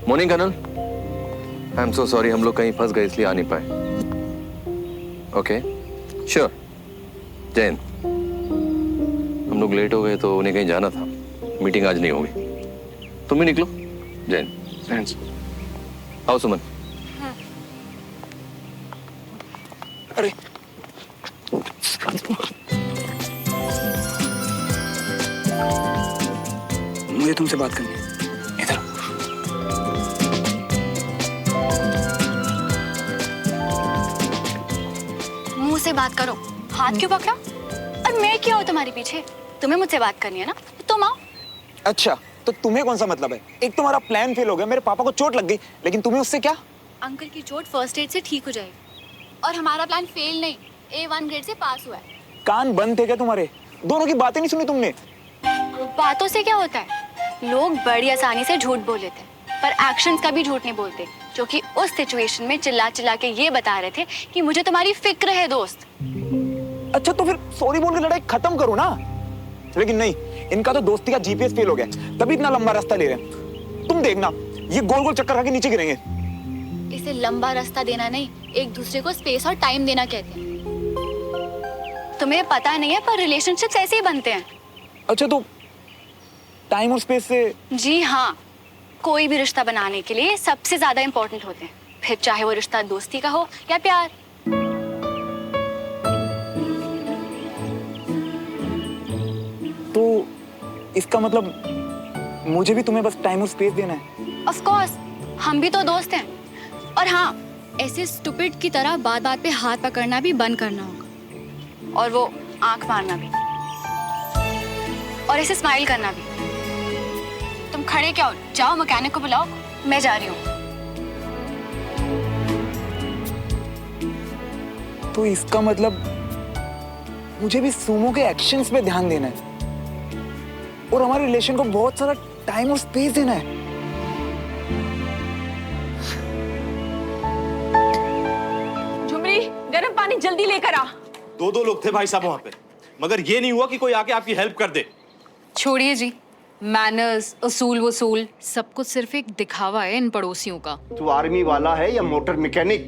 Morning colonel, I am so sorry, हम लोग कहीं फंस गए इसलिए आ नहीं पाए। Okay sure. जैन, हम लोग लेट हो गए तो उन्हें कहीं जाना था, मीटिंग आज नहीं होगी। तुम भी निकलो। जैन, आओ सुमन। अरे मुझे तुमसे बात करनी है, इधर। मुंह से बात करो, हाथ क्यों पकड़ा? और मैं क्यों हूँ तुम्हारे पीछे? तुम्हें मुझसे बात करनी है ना, तो तुम आओ। अच्छा, तो तुम्हें कौन सा मतलब है? एक तुम्हारा प्लान फेल हो गया, मेरे पापा को चोट लग गई, लेकिन तुम्हें उससे क्या? अंकल की चोट फर्स्ट एड से ठीक हो जाएगी, और हमारा प्लान फेल नहीं, A1 ग्रेड से पास हुआ है। कान बंद थे क्या तुम्हारे? दोनों की बातें नहीं सुनी तुमने? बातों से क्या होता है? लोग बड़ी आसानी से झूठ बोल लेते हैं, पर एक्शंस का भी झूठ नहीं बोलते, जो कि उस सिचुएशन में चिल्ला चिल्ला के ये बता रहे थे कि मुझे तुम्हारी फिक्र है दोस्त। अच्छा, तो फिर सॉरी बोल के लड़ाई खत्म करो ना। लेकिन नहीं, इनका तो दोस्ती का GPS फेल हो गया, तभी इतना लंबा रास्ता ले रहे हैं। तुम देखना, ये गोल गोल चक्कर खा के नीचे गिरेंगे। इसे लंबा रास्ता देना नहीं, एक दूसरे को स्पेस और टाइम देना कहते हैं। तुम्हें पता नहीं है, पर रिलेशनशिप्स ऐसे ही बनते हैं। अच्छा, तो टाइम और स्पेस से? जी हाँ, कोई भी रिश्ता बनाने के लिए सबसे ज्यादा इम्पोर्टेंट होते हैं, फिर चाहे वो रिश्ता दोस्ती का हो या प्यार। तो इसका मतलब मुझे भी तुम्हें बस टाइम और स्पेस देना है? ऑफ कोर्स, हम भी तो दोस्त हैं। और हाँ, ऐसे स्टूपिड की तरह बात बात पे हाथ पकड़ना भी बंद करना होगा, और वो आंख मारना भी, और ऐसे स्माइल करना भी। तुम खड़े क्या हो? जाओ मैकेनिक को बुलाओ, मैं जा रही हूँ। तो इसका मतलब मुझे भी सुमो के एक्शंस पे ध्यान देना है, और हमारे रिलेशन को बहुत सारा टाइम और स्पेस देना है। झुमरी, गर्म पानी जल्दी लेकर आ। दो लोग थे भाई साहब वहां पे, मगर ये नहीं हुआ कि कोई आके आपकी हेल्प कर दे। छोड़िए जी, मैनर्स, असूल वसूल सब कुछ सिर्फ एक दिखावा है इन पड़ोसियों का। तू आर्मी वाला है या मोटर मैकेनिक?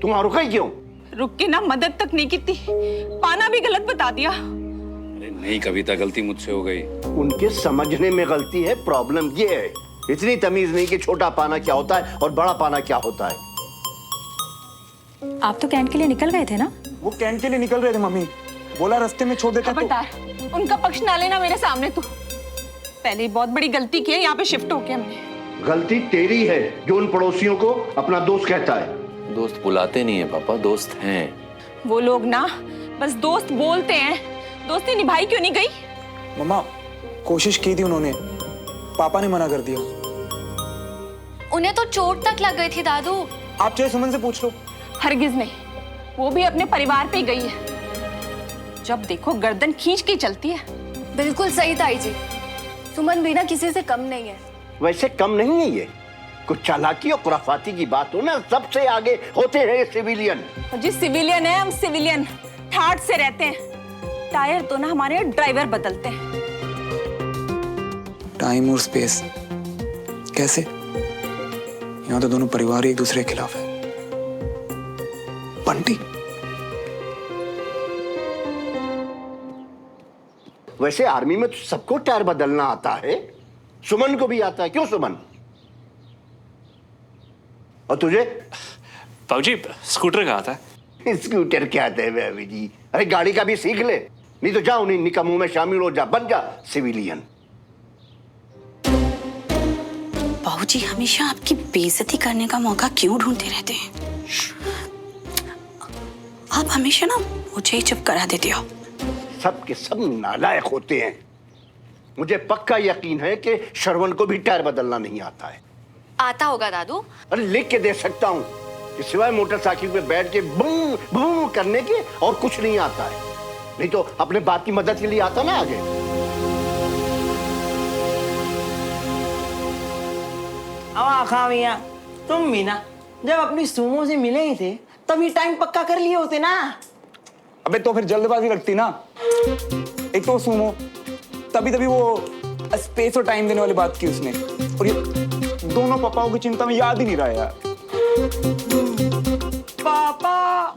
तुम वहां रुका ही क्यों? रुक के ना मदद तक नहीं की थी, पाना भी गलत बता दिया। अरे नहीं कविता, गलती मुझसे हो गई। उनके समझने में गलती है, प्रॉब्लम ये है। इतनी तमीज नहीं कि छोटा पाना क्या होता है और बड़ा पाना क्या होता है। आप तो कैंट के लिए निकल गए थे ना? वो कैंट के लिए निकल रहे थे मम्मी, बोला रास्ते में छोड़ देते हैं। खबरदार, उनका पक्ष ना लेना मेरे सामने। तू पहले ही बहुत बड़ी गलती की है, यहाँ पे शिफ्ट होके हमने। गलती तेरी है जो उन पड़ोसियों को अपना दोस्त कहता है। दोस्त बुलाते नहीं है पापा, दोस्त हैं। वो लोग ना बस दोस्त बोलते हैं, दोस्ती निभाई क्यों नहीं गई? मम्मा, कोशिश की थी उन्होंने, पापा ने मना कर दिया। उन्हें तो चोट तक लग गई थी दादू। आप चाहे सुमन से पूछ लो। हरगिज नहीं, वो भी अपने परिवार पे ही गई है। जब देखो गर्दन खींच के चलती है। बिल्कुल सही ताई जी, सुमन भी ना किसी से कम नहीं है। वैसे कम नहीं है ये, कुछ चालाकी और खुराफाती की बात हो ना, सबसे आगे होते हैं ये सिविलियन। और जिस सिविलियन है, हम सिविलियन ठाट से रहते हैं। टायर तो ना हमारे ड्राइवर बदलते हैं। टाइम और स्पेस कैसे? यहाँ तो दोनों परिवार एक दूसरे के खिलाफ है। बंटी, वैसे आर्मी में तो सबको टायर बदलना आता है, सुमन को भी आता है। क्यों सुमन? और तुझे? बाबूजी, स्कूटर कहाँ था? स्कूटर क्या आता है अभी जी? अरे गाड़ी का भी सीख ले, नहीं तो जाओ नहीं निकम्मों में शामिल हो जा, बन जा सिविलियन। बाबूजी हमेशा आपकी बेइज्जती करने का मौका क्यों ढूंढते रहते हैं? आप हमेशा ना मुझे ही चुप करा देते हो। सब के सब नालायक होते हैं। मुझे पक्का यकीन है कि श्रवण को भी टायर बदलना नहीं आता है। आता होगा दादू। अरे लिख के दे सकता हूँ कि सिवाय मोटरसाइकिल पे बैठ के बूम बूम करने के और कुछ नहीं आता है। नहीं तो अपने बाप की मदद के लिए आता ना आगे। अब खामिया, तुम भी ना जब अपनी सुमो से मिले ही थे तभी टाइम पक्का कर लिए होते ना। अबे तो फिर जल्दबाजी लगती ना। एक तो सुमो, तभी वो स्पेस और टाइम देने वाली बात की उसने, और ये दोनों पापाओं की चिंता में याद ही नहीं रहा यार। पापा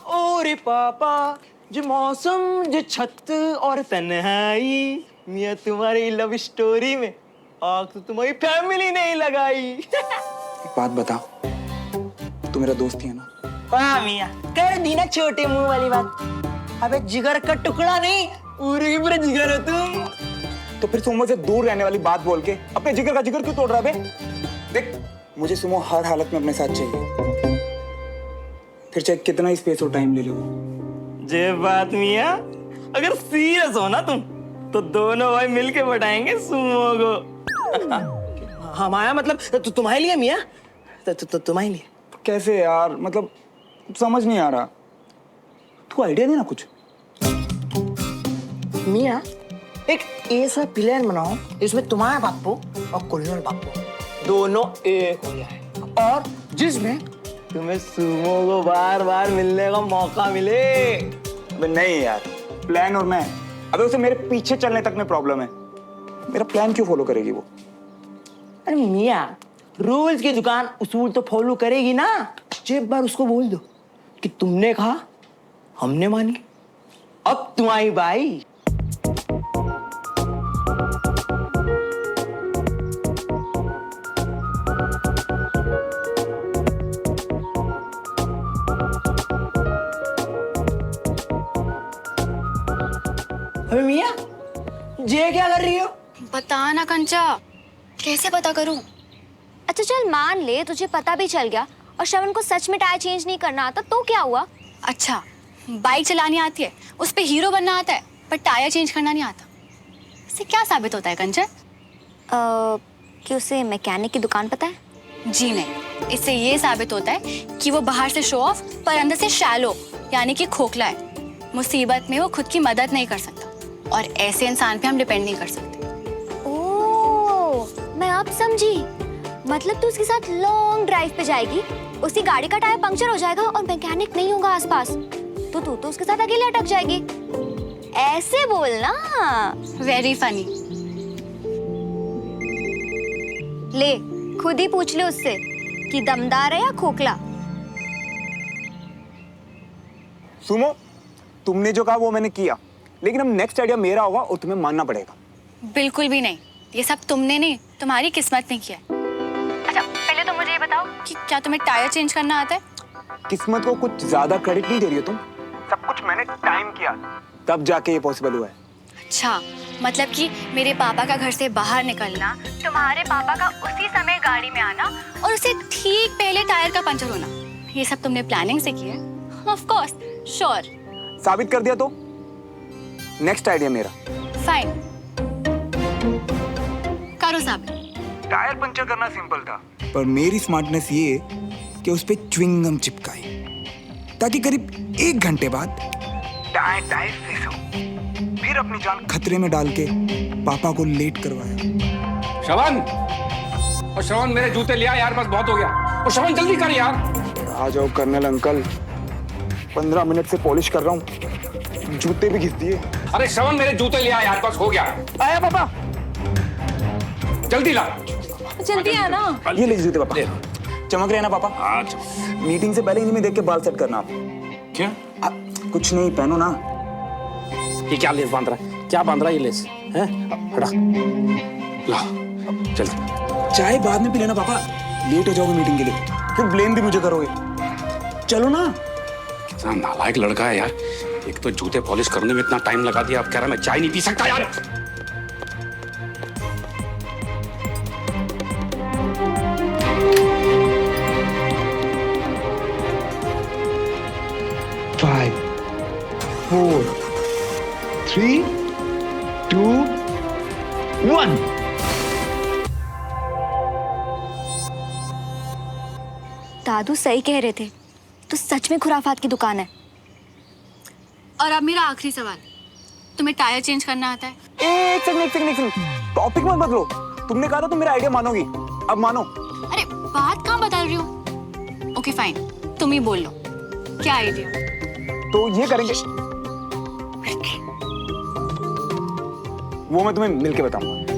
ओ रे पापा, जो मौसम जो छत और तन्हाई, मियाँ तुम्हारी लव स्टोरी में आग तो तुम्हारी फैमिली नहीं लगाई। एक बात बता, तू मेरा दोस्त ही है ना? हाँ मियाँ, कर दी ना छोटे मुंह वाली बात। अबे जिगर का टुकड़ा नहीं, पूरी पूरा जिगर है तुम। तो फिर सुमो से दूर रहने वाली बात बोल के अपने जिगर का जिगर क्यों तोड़ रहा बे? देख, मुझे सुमो हर हालत में अपने साथ चाहिए, फिर चाहे कितना ही स्पेस और टाइम ले लो। जे बात मियाँ, अगर सीरियस हो ना तुम, तो दोनों भाई मिलके बढ़ाएंगे सुमो को। हमारा मतलब तो तुम्हारे लिए मियाँ, तो तुम्हारे लिए। कैसे यार, मतलब समझ नहीं आ रहा। तू आइडिया देना कुछ। मियाँ, एक ऐसा प्लान बनाओ इसमें तुम्हारे बापू और कुल्लू बापू दोनों एक हो जाए, और जिसमें तुम्हें सुमो को बार बार मिलने का मौका मिले। अबे नहीं यार, प्लान और मैं, अबे उसे मेरे पीछे चलने तक में प्रॉब्लम है। मेरा प्लान क्यों फॉलो करेगी वो? अरे मियाँ, रूल्स की दुकान उसूल तो फॉलो करेगी ना। एक बार उसको बोल दो कि तुमने कहा, हमने मानी, अब तुम्हारी बाई। अबे मियाँ, ये क्या कर रही हो? बता ना कंचा, कैसे पता करूं? अच्छा चल मान ले तुझे पता भी चल गया और श्रवण को सच में टायर चेंज नहीं करना आता, तो क्या हुआ? अच्छा, बाइक चलानी आती है, उस पे हीरो बनना आता है, पर टायर चेंज करना नहीं आता। इससे क्या साबित होता है कंचन? कि उसे मैकेनिक की दुकान पता है? जी नहीं, इससे ये साबित होता है कि वो बाहर से शो ऑफ पर अंदर से शैलो यानी कि खोखला है। मुसीबत में वो खुद की मदद नहीं कर सकता, और ऐसे इंसान पे हम डिपेंड नहीं कर सकते। ओह, मैं अब समझी। मतलब तू उसके साथ लॉन्ग ड्राइव पे जाएगी, उसकी गाड़ी का टायर पंक्चर हो जाएगा और मैकेनिक नहीं होगा आसपास, तो तू तो उसके साथ अकेले अटक जाएगी। ऐसे बोलना। Very funny. ले, खुद ही पूछ ले उससे कि दमदार है या खोखला। सुमो, तुमने जो कहा वो मैंने किया, लेकिन अब नेक्स्ट आइडिया मेरा होगा और तुम्हें मानना पड़ेगा। बिल्कुल भी नहीं, ये सब तुमने नहीं, तुम्हारी किस्मत ने किया। अच्छा, पहले तो मुझे ये बताओ कि क्या तुम्हें टायर चेंज करना आता है? किस्मत को कुछ ज्यादा क्रेडिट नहीं दे रही हो तुम। सब कुछ मैंने टाइम किया, तब जाके ये पॉसिबल हुआ है। अच्छा, मतलब कि मेरे पापा का घर से बाहर निकलना, तुम्हारे पापा का उसी समय गाड़ी में आना और उसे ठीक पहले टायर का पंचर होना, ये सब तुमने प्लानिंग से किया? Of course, sure. साबित कर दिया तो नेक्स्ट आइडिया मेरा। फाइन, करो साबित। टायर पंचर करना सिंपल था, पर मेरी स्मार्टनेस ये कि उस पे च्युइंगम चिपकाई, ताकि करीब 1 घंटे बाद टायर फ्रेश हो, फिर अपनी जान खतरे में डाल के पापा को लेट करवाया। श्रवण, और श्रवण मेरे जूते लिया यार, बस बहुत हो गया। और श्रवण जल्दी कर यार। आ जाओ कर्नल अंकल, 15 मिनट से पॉलिश कर रहा हूँ, जूते भी घिस दिए। अरे श्रवण मेरे जूते लिया यार, बस हो गया। आया पापा, जल्दी ला। जल्दी आना। ये ले जूते पापा। चमक रहे हैं ना पापा? अच्छा। मीटिंग से पहले इन्हीं में देख के बाल सेट करना आप। क्या? कुछ नहीं, पहनो ना। ये क्या लेस बांध रहा है? क्या बांध रहा है ये लेस? हैं? हटा। ला, जल्दी। चाय बाद में पी लेना पापा, लेट हो जाओगे मीटिंग के लिए, फिर ब्लेम भी मुझे करोगे। चलो ना। कितना नालायक लड़का है यार, एक तो जूते पॉलिश करने में इतना टाइम लगा दिया, अब कह रहा मैं चाय नहीं पी सकता यार। Five, 4, 3, 2, 1। दादू सही कह रहे थे, तो सच में खुराफात की दुकान है। और अब मेरा आखिरी सवाल, तुम्हें टायर चेंज करना आता है? एक सेकंड, टॉपिक मत बदलो। तुमने कहा था तुम मेरा आइडिया मानोगी, अब मानो। अरे बात कहाँ बदल रही हो? ओके फाइन, तुम ही बोल लो, क्या आइडिया? तो ये करेंगे, वो मैं तुम्हें मिलके बताऊंगा।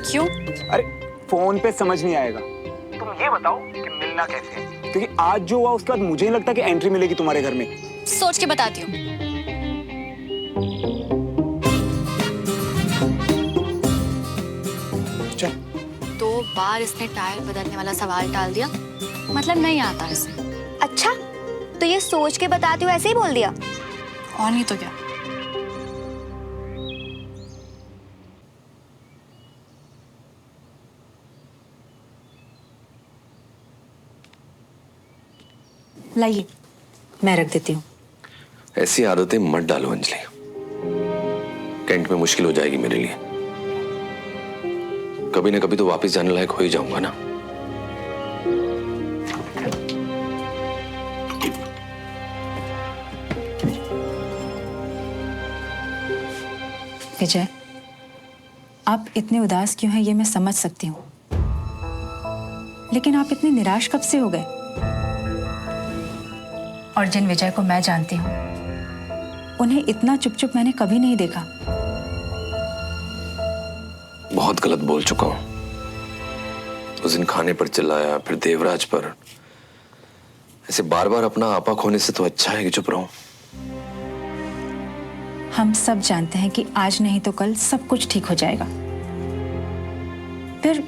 क्यों? अरे फोन पे समझ नहीं आएगा। तुम ये बताओ कि मिलना कैसे है, क्योंकि आज जो हुआ उसके बाद मुझे नहीं लगता कि एंट्री मिलेगी तुम्हारे घर में। सोच के बताती हूँ। चल। 2 बार इसने टायर बदलने वाला सवाल टाल दिया, मतलब नहीं आता इसे। अच्छा, तो ये सोच के बताती हूँ ऐसे ही बोल दिया? और नहीं तो क्या। लाइए, मैं रख देती हूँ। ऐसी आदतें मत डालो अंजलि, कैंट में मुश्किल हो जाएगी मेरे लिए। कभी ना कभी तो वापस जाने लायक हो ही जाऊंगा ना। विजय, आप इतने उदास क्यों हैं ये मैं समझ सकती हूँ, लेकिन आप इतने निराश कब से हो गए? और जिन विजय को मैं जानती हूँ, उन्हें इतना चुप चुप मैंने कभी नहीं देखा। बहुत गलत बोल चुका हूं। उस दिन खाने पर चिल्लाया, फिर देवराज पर। ऐसे बार बार अपना आपा खोने से तो अच्छा है कि चुप रहूं। हम सब जानते हैं कि आज नहीं तो कल सब कुछ ठीक हो जाएगा। फिर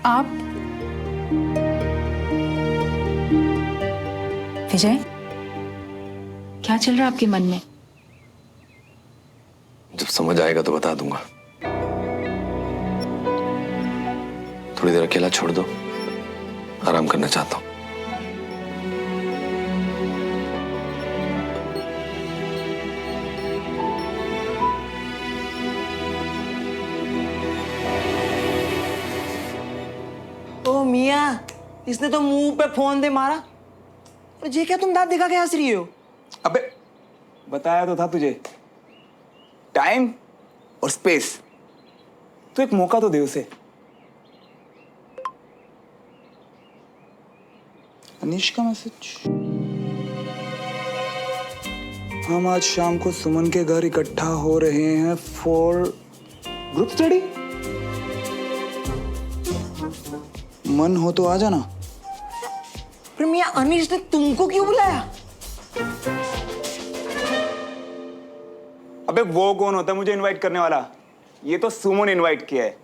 आप विजय, क्या चल रहा है आपके मन में? जब समझ आएगा तो बता दूंगा। थोड़ी देर अकेला छोड़ दो, आराम करना चाहता हूं। ओ मियाँ, इसने तो मुंह पे फोन दे मारा। और ये क्या तुम दांत दिखा के हंस रही हो? अबे बताया तो था तुझे, टाइम और स्पेस। तो एक मौका तो दे उसे। अनीश का मैसेज। हम आज शाम को सुमन के घर इकट्ठा हो रहे हैं फॉर ग्रुप स्टडी। मन हो तो आ जाना। पर मियाँ, अनीश ने तुमको क्यों बुलाया? अबे वो कौन होता है मुझे इनवाइट करने वाला? ये तो सुमन इनवाइट किया है,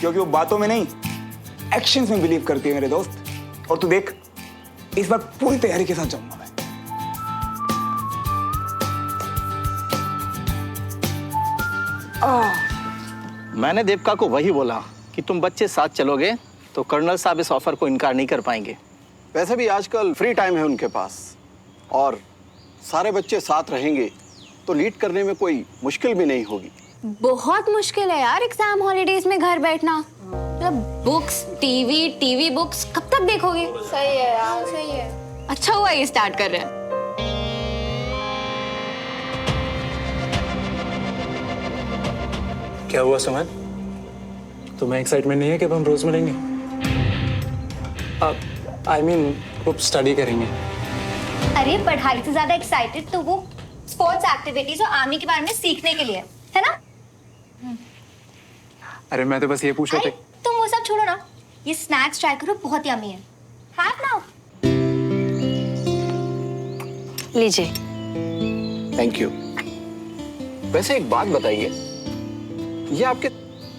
क्योंकि वो बातों में नहीं एक्शंस में बिलीव करती है मेरे दोस्त। और तू देख, इस बार पूरी तैयारी के साथ जाऊंगा मैं। मैंने देवका को वही बोला कि तुम बच्चे साथ चलोगे तो कर्नल साहब इस ऑफर को इनकार नहीं कर पाएंगे। वैसे भी आजकल फ्री टाइम है उनके पास, और सारे बच्चे साथ रहेंगे तो लीड करने में कोई मुश्किल भी नहीं होगी। बहुत मुश्किल है यार एग्जाम हॉलीडेज में घर बैठना। मतलब बुक्स, टीवी बुक्स कब तक देखोगे? सही है यार, सही है। अच्छा हुआ ये स्टार्ट कर रहे हैं। क्या हुआ सुमन? तुम्हें एक्साइटमेंट नहीं है कि अब हम रोज मिलेंगे? आई मीन ग्रुप स्टडी करेंगे। अरे पढ़ाई से ज्यादा एक्साइटेड तो वो स्पोर्ट्स एक्टिविटीज और आर्मी के बारे में सीखने के लिए है ना? अरे मैं तो बस ये पूछ रहा था। तुम वो सब छोड़ो ना, ये स्नैक्स ट्राई करो, बहुत यम्मी है। Have now. लीजिए। Thank you. वैसे एक बात बताइए, ये आपके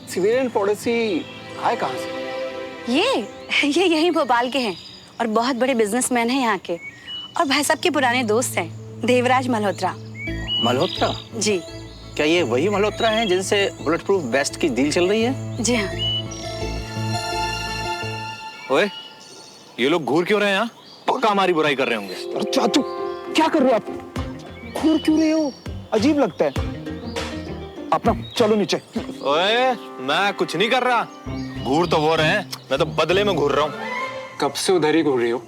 सिविलियन पॉलिसी आए कहाँ से? ये यही भोपाल के हैं और बहुत बड़े बिजनेसमैन हैं यहाँ के, और भाई साहब के पुराने दोस्त हैं, देवराज मल्होत्रा। मल्होत्रा? जी। क्या ये वही मल्होत्रा हैं जिनसे बुलेट प्रूफ वेस्ट की डील चल रही है? जी हाँ। ओए, ये लोग घूर क्यों रहे हैं यहाँ? पक्का हमारी बुराई कर रहे होंगे। अरे चाचू, क्या कर रहे हो आप? घूर क्यों रहे हो? अजीब लगता है। अपना चलो नीचे। ओए, मैं कुछ नहीं कर रहा। घूर तो वो रहे हैं, मैं तो बदले में घूर रहा हूँ। कब से उधर ही घूर रही हो?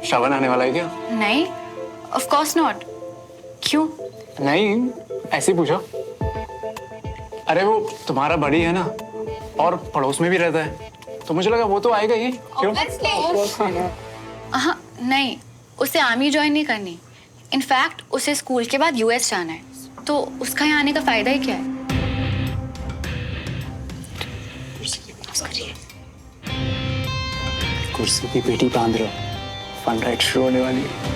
श्रावण आने वाला है क्या? नहीं, ऑफ कोर्स नॉट। क्यों? नहीं, ऐसे ही पूछा। अरे वो तुम्हारा बड़ी है ना, और पड़ोस में भी रहता है, तो मुझे लगा वो तो आएगा ही। क्यों? हाँ, नहीं, उसे आर्मी ज्वाइन नहीं करनी। इनफैक्ट उसे स्कूल के बाद यूएस जाना है, तो उसका यहाँ आने का फायदा ही क्या है? कुर्सी की पेटी बांध रहे हो, फन राइड शुरू होने वाली है।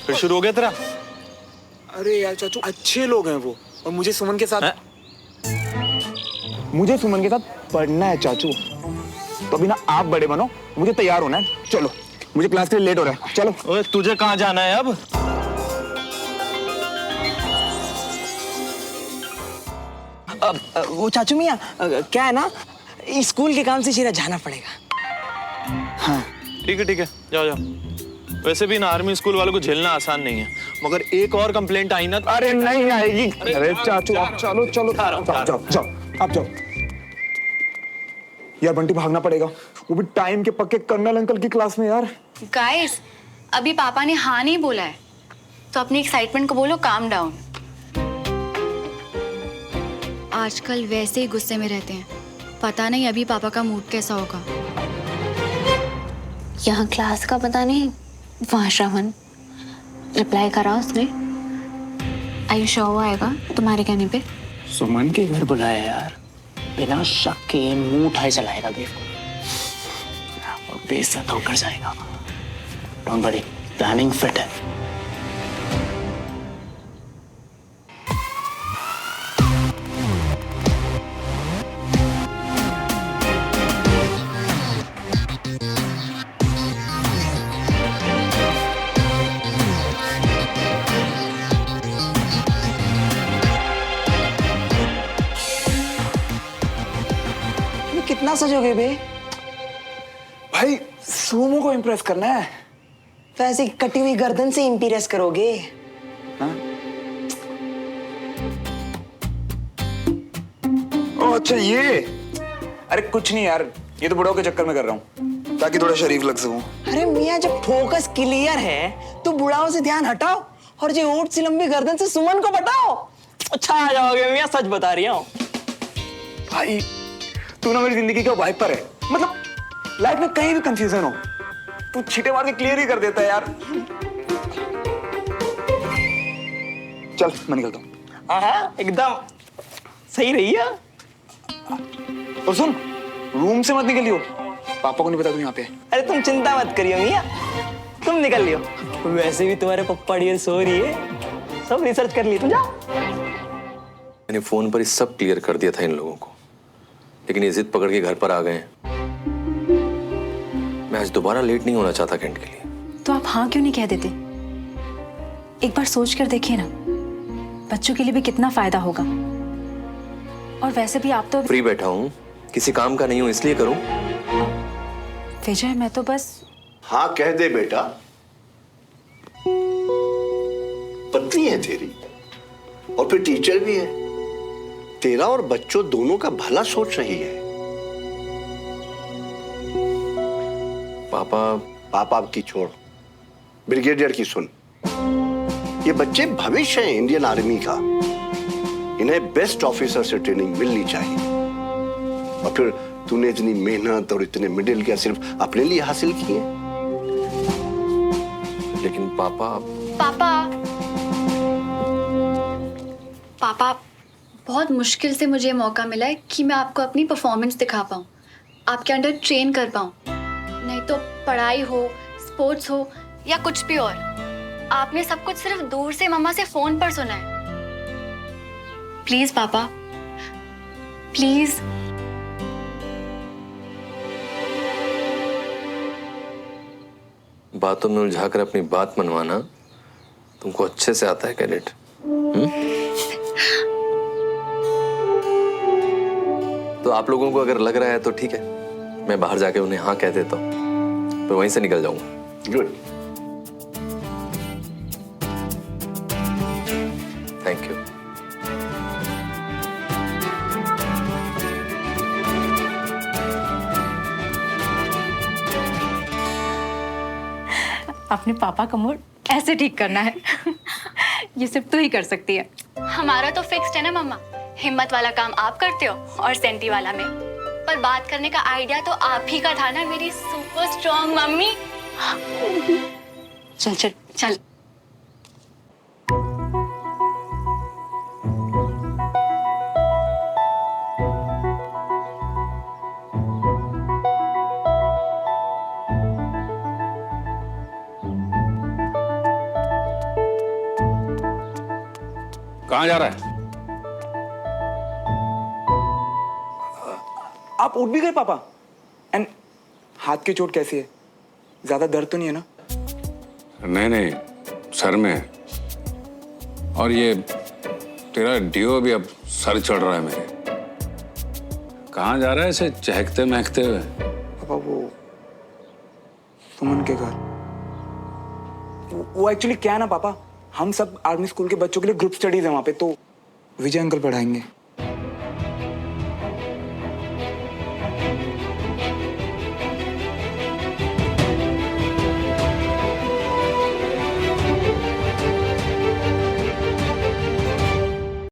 फिर शुरू हो गया तेरा? अरे यार चाचू, अच्छे लोग हैं वो, और मुझे सुमन के साथ पढ़ना है चाचू। तो अभी ना आप बड़े बनो, मुझे तैयार होना है। चलो, मुझे क्लास के लिए लेट हो रहा है। चलो। ओए तुझे कहाँ जाना है अब? वो चाचू मियाँ, क्या है ना, स्कूल के काम से सीधा जाना पड़ेगा। हाँ ठीक है, जाओ जाओ। वैसे भी ना आर्मी स्कूल वालों को झेलना आसान नहीं है, मगर एक और कंप्लेंट आई ना। अरे नहीं आएगी। अरे चाचू आप चलो चलो, जाओ आप जाओ। यार बंटी, भागना पड़ेगा, वो भी टाइम के पक्के कर्नल अंकल की क्लास में यार। गाइस, अभी पापा ने हाँ नहीं बोला है, तो अपनी एक्साइटमेंट को बोलो काम डाउन। आजकल वैसे ही गुस्से में रहते हैं, पता नहीं अभी पापा का मूड कैसा होगा। यहाँ क्लास का पता नहीं, वहाँ श्रवण रिप्लाई करा उसने। आयुष वो आएगा तुम्हारे कहने पे? सुमन के घर बुलाया यार, बिना शक के मुंह उठाए चलाएगा देव को और बेइज्जत होकर जाएगा। डोंट वरी, प्लानिंग फिट है। कितना सजोगे बे? भाई सोमो को इम्प्रेस करना है। वैसे कटी हुई गर्दन से इम्प्रेस करोगे? हाँ? ओ अच्छा ये, अरे कुछ नहीं यार, ये तो बुढ़ाओ के चक्कर में कर रहा हूँ ताकि थोड़ा शरीफ लग सकूं। अरे मियाँ, जब फोकस क्लियर है तो बुढ़ाओ से ध्यान हटाओ और जो ऊंट सी लंबी गर्दन से सुमन को बताओ। अच्छा आ जाओगे मियाँ, सच बता रही हूँ। भाई तू ना मेरी जिंदगी का वाइपर है, मतलब लाइफ में कहीं भी कंफ्यूजन हो तू छींटे मार के क्लियर ही कर देता है यार। चल मैं निकलता हूँ। हाँ एकदम सही रही है। और सुन, रूम से मत निकलियो, पापा को नहीं पता तू यहाँ पे है। अरे तुम चिंता मत करियो मियाँ, तुम निकल लियो। वैसे भी तुम्हारे पप्पा डियर सो रही है, सब रिसर्च कर लिए, तुम जाओ। मैंने फोन पर ही सब क्लियर कर दिया था इन लोगों को, लेकिन ये जिद पकड़ के घर पर आ गए हैं। मैं आज दोबारा लेट नहीं होना चाहता कैंट के लिए। तो आप हाँ क्यों नहीं कह देते? एक बार सोच कर देखिए ना, बच्चों के लिए भी कितना फायदा होगा। और वैसे भी आप तो फ्री बैठा हूँ, किसी काम का नहीं हूँ, इसलिए करूँ। विजय, मैं तो बस। हाँ कह दे बेटा, पत्नी है तेरी और फिर टीचर भी है, तेरा और बच्चों दोनों का भला सोच रही है। पापा की छोड़, ब्रिगेडियर की सुन। ये बच्चे भविष्य हैं इंडियन आर्मी का, इन्हें बेस्ट ऑफिसर से ट्रेनिंग मिलनी चाहिए। और फिर तूने इतनी मेहनत और इतने मेडल क्या सिर्फ अपने लिए हासिल किए? लेकिन पापा बहुत मुश्किल से मुझे मौका मिला है कि मैं आपको अपनी परफॉर्मेंस दिखा पाऊँ, आपके अंडर ट्रेन कर पाऊँ। नहीं तो पढ़ाई हो, स्पोर्ट्स हो या कुछ भी और, आपने सब कुछ सिर्फ दूर से मम्मा से फोन पर सुना है। प्लीज पापा, प्लीज। बातों में उलझाकर अपनी बात मनवाना तुमको अच्छे से आता है कैडेट। तो आप लोगों को अगर लग रहा है तो ठीक है, मैं बाहर जाके उन्हें हाँ कह देता हूँ, फिर वहीं से निकल जाऊंगा। Good, thank you. अपने पापा का मूड ऐसे ठीक करना है। ये सिर्फ तू ही कर सकती है। हमारा तो फिक्स्ड है ना मम्मा, हिम्मत वाला काम आप करते हो और सेंटी वाला मैं। पर बात करने का आइडिया तो आप ही का था ना, मेरी सुपर स्ट्रॉन्ग मम्मी। चल चल चल। कहाँ जा रहा है? आप उठ भी गए पापा? एंड हाथ की चोट कैसी है? ज्यादा दर्द तो नहीं है ना? नहीं नहीं, सर में। और ये तेरा डियो भी अब सर चढ़ रहा है मेरे। कहाँ जा रहा है ऐसे चहकते महकते हुए? पापा वो सुमन के घर। वो एक्चुअली क्या है ना पापा, हम सब आर्मी स्कूल के बच्चों के लिए ग्रुप स्टडीज है वहाँ पे, तो विजय अंकल पढ़ाएंगे।